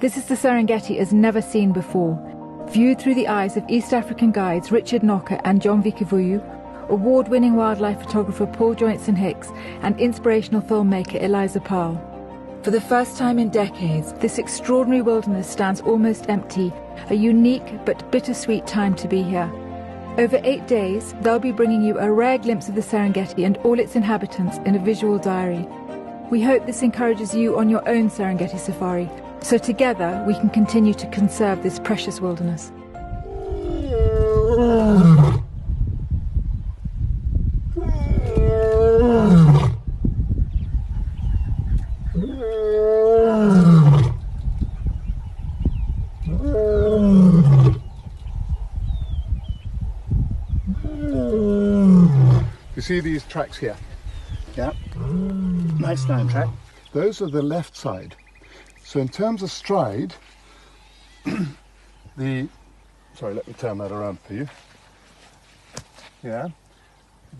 This is the Serengeti as never seen before. Viewed through the eyes of East African guides Richard Knocker and John Vikavuyu, award-winning wildlife photographer Paul Joynson-Hicks and inspirational filmmaker Eliza Pearl. For the first time in decades, this extraordinary wilderness stands almost empty, a unique but bittersweet time to be here. Over 8 days, they'll be bringing you a rare glimpse of the Serengeti and all its inhabitants in a visual diary. We hope this encourages you on your own Serengeti safari, so together we can continue to conserve this precious wilderness. You see these tracks here? Yeah. Nice line track. Those are the left side. So in terms of stride, sorry, let me turn that around for you. Yeah.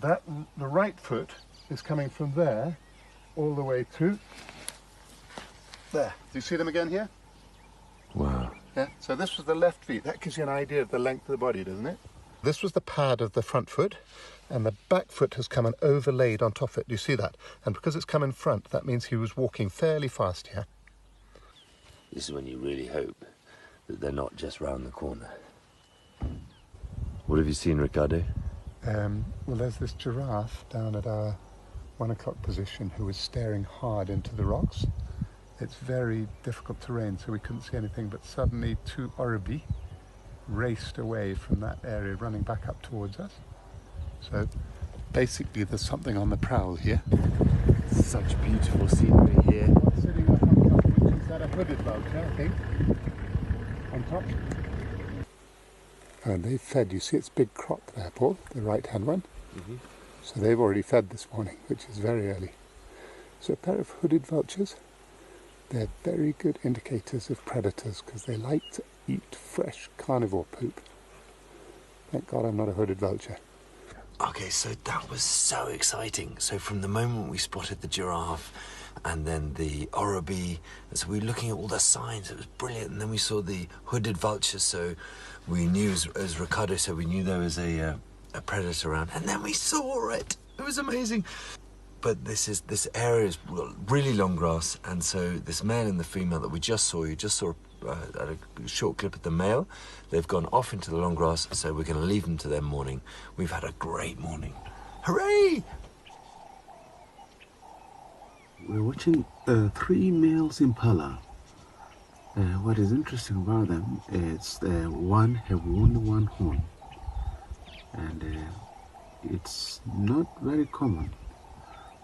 The right foot is coming from there all the way through. There. Do you see them again here? Wow. Yeah. So this was the left feet. That gives you an idea of the length of the body, doesn't it? This was the pad of the front foot, and the back foot has come and overlaid on top of it. Do you see that? And because it's come in front, that means he was walking fairly fast here. This is when you really hope that they're not just round the corner. What have you seen, Ricardo? Well, there's this giraffe down at our 1 o'clock position who was staring hard into the rocks. It's very difficult terrain, so we couldn't see anything, but suddenly 2 oribi raced away from that area, running back up towards us. So basically there's something on the prowl here. Such beautiful scenery here. What's sitting up on top, which is that a hooded vulture, I think, on top. And they fed, you see its big crop there, Paul, the right hand one. Mm-hmm. So they've already fed this morning, which is very early. So a pair of hooded vultures, they're very good indicators of predators because they like to eat fresh carnivore poop. Thank God I'm not a hooded vulture. Okay, so that was so exciting. So from the moment we spotted the giraffe and then the oribi, and so we were looking at all the signs, it was brilliant. And then we saw the hooded vulture, so we knew, as Ricardo said, we knew there was a predator around. And then we saw it. It was amazing. But this area is really long grass, and so this male and the female that we just saw, you just saw a short clip of the male. They've gone off into the long grass, so we're going to leave them to their morning. We've had a great morning. Hooray! We're watching 3 males impala. What is interesting about them is one have only one horn, and it's not very common.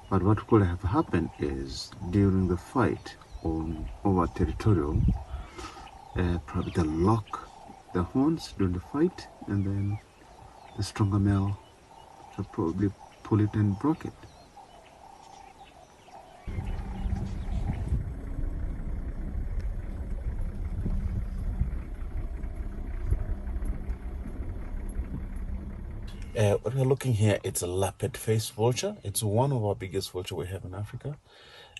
But what could have happened is during the fight over territorial, probably they lock the horns during the fight, and then the stronger male should probably pull it and broke it. What we're looking here, it's a lappet-faced vulture. It's one of our biggest vulture we have in Africa.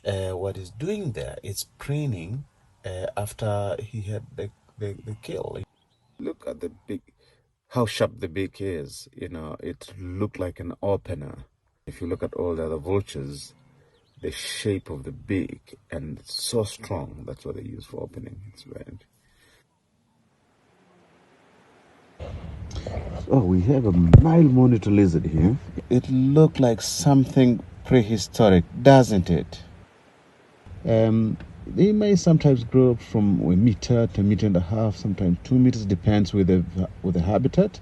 What it's doing there, it's preening after he had the kill. Look at the big, how sharp the beak is. You know, it looked like an opener. If you look at all the other vultures, the shape of the beak, and it's so strong, that's what they use for opening. It's very... Oh, we have a mild monitor lizard here. It looked like something prehistoric, doesn't it? They may sometimes grow up from 1 meter to 1.5 meters, sometimes 2 meters, depends with the habitat.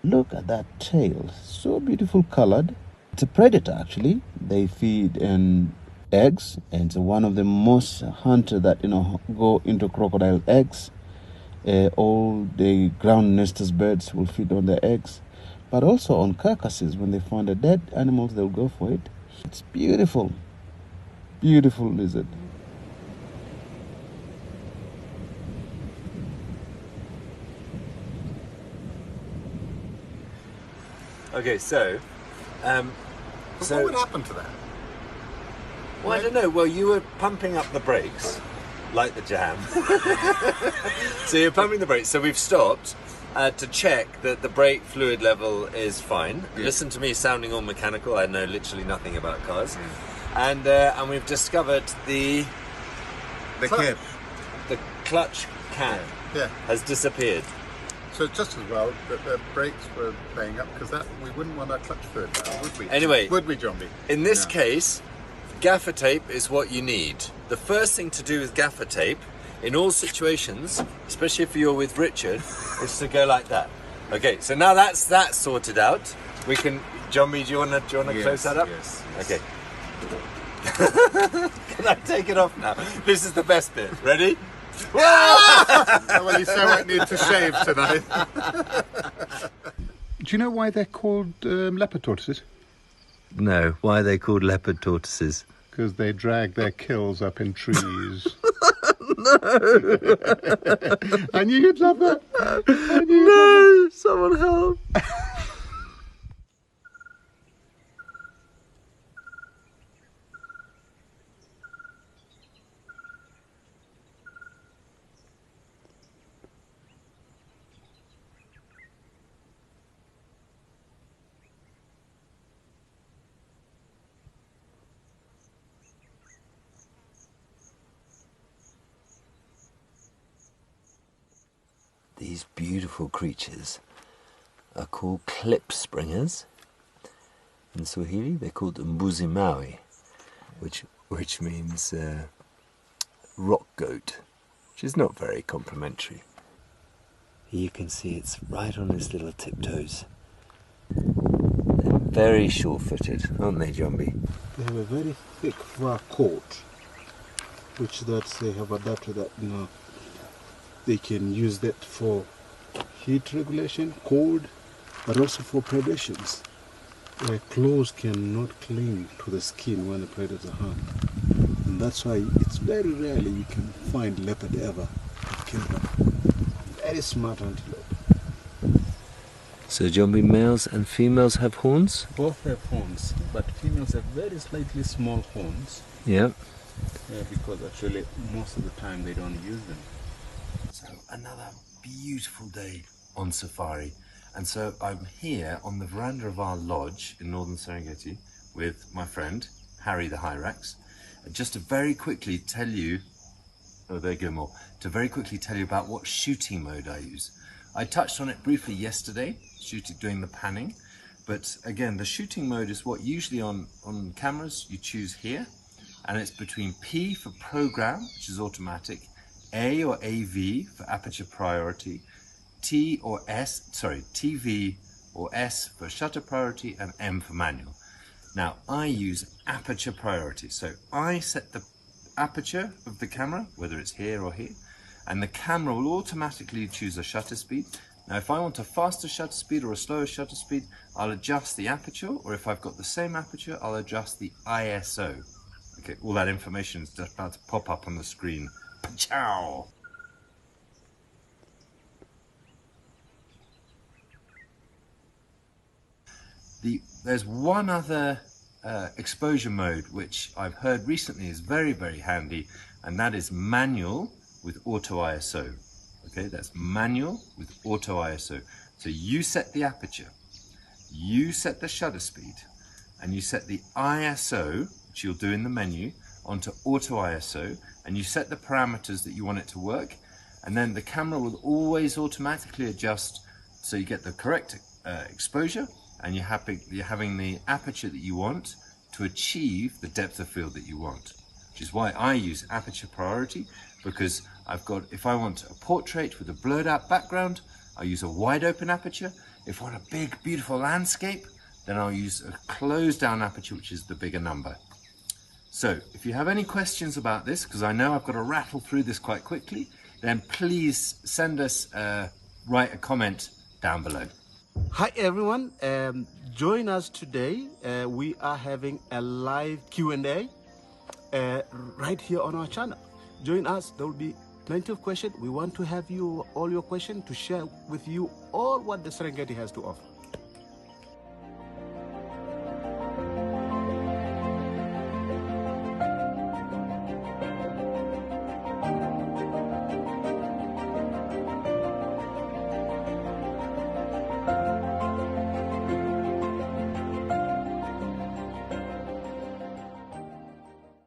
Look at that tail, so beautiful colored. It's a predator actually. They feed on eggs, and it's one of the most hunted that go into crocodile eggs. All the ground nesters birds will feed on the eggs, but also on carcasses. When they find a dead animals, they'll go for it. It's beautiful, beautiful lizard. Okay, so what would happen to that? Well, I don't know. Well, you were pumping up the brakes, like the jam. So you're pumping the brakes. So we've stopped to check that the brake fluid level is fine. Yeah. Listen to me sounding all mechanical. I know literally nothing about cars. And we've discovered the cap. The clutch cap Yeah. has disappeared. So just as well that the brakes were playing up, because that we wouldn't want our clutch fluid now, would we? Anyway, would we, John B? In this No. case, gaffer tape is what you need. The first thing to do with gaffer tape, in all situations, especially if you're with Richard, is to go like that. Okay, so now that's that sorted out. We can, John B, do you wanna close that up? Yes. Okay. Can I take it off now? This is the best bit. Ready? Well, you so won't need to shave tonight. Do you know why they're called leopard tortoises? No. Why are they called leopard tortoises? Because they drag their kills up in trees. No. I knew you'd love that. No. Someone help. These beautiful creatures are called clip springers. In Swahili, they're called mbuzi mawe, which means rock goat, which is not very complimentary. You can see it's right on his little tiptoes. They're very sure-footed, aren't they, John B? They have a very thick fur coat, which that they have adapted that, you know, they can use that for heat regulation, cold, but also for predations. Their claws cannot cling to the skin when the predators are harmed. And that's why it's very rarely you can find leopard ever kill them. Very smart antelope. So, John B, males and females have horns? Both have horns, but females have very slightly small horns. Yeah. Because actually most of the time they don't use them. So another beautiful day on safari, and so I'm here on the veranda of our lodge in northern Serengeti with my friend Harry the Hyrax, just to very quickly tell you, oh there you go more, to very quickly tell you about what shooting mode I use. I touched on it briefly yesterday, doing the panning, but again the shooting mode is what usually on cameras you choose here, and it's between P for program, which is automatic, A or AV for aperture priority, TV or S for shutter priority, and M for manual. Now I use aperture priority, so I set the aperture of the camera, whether it's here or here, and the camera will automatically choose a shutter speed. Now if I want a faster shutter speed or a slower shutter speed, I'll adjust the aperture, or if I've got the same aperture, I'll adjust the ISO. Okay, all that information is just about to pop up on the screen. Ciao. There's one other exposure mode which I've heard recently is very, very handy, and that is manual with auto ISO. Okay, that's manual with auto ISO. So you set the aperture, you set the shutter speed, and you set the ISO, which you'll do in the menu, onto auto ISO, and you set the parameters that you want it to work, and then the camera will always automatically adjust so you get the correct exposure, and you're having the aperture that you want to achieve the depth of field that you want, which is why I use aperture priority, because if I want a portrait with a blurred out background, I use a wide open aperture. If I want a big beautiful landscape, then I'll use a closed down aperture, which is the bigger number. So if you have any questions about this, because I know I've got to rattle through this quite quickly, then please send us, write a comment down below. Hi everyone, join us today. We are having a live Q&A right here on our channel. Join us, there will be plenty of questions. We want to have all your questions to share with you all what the Serengeti has to offer.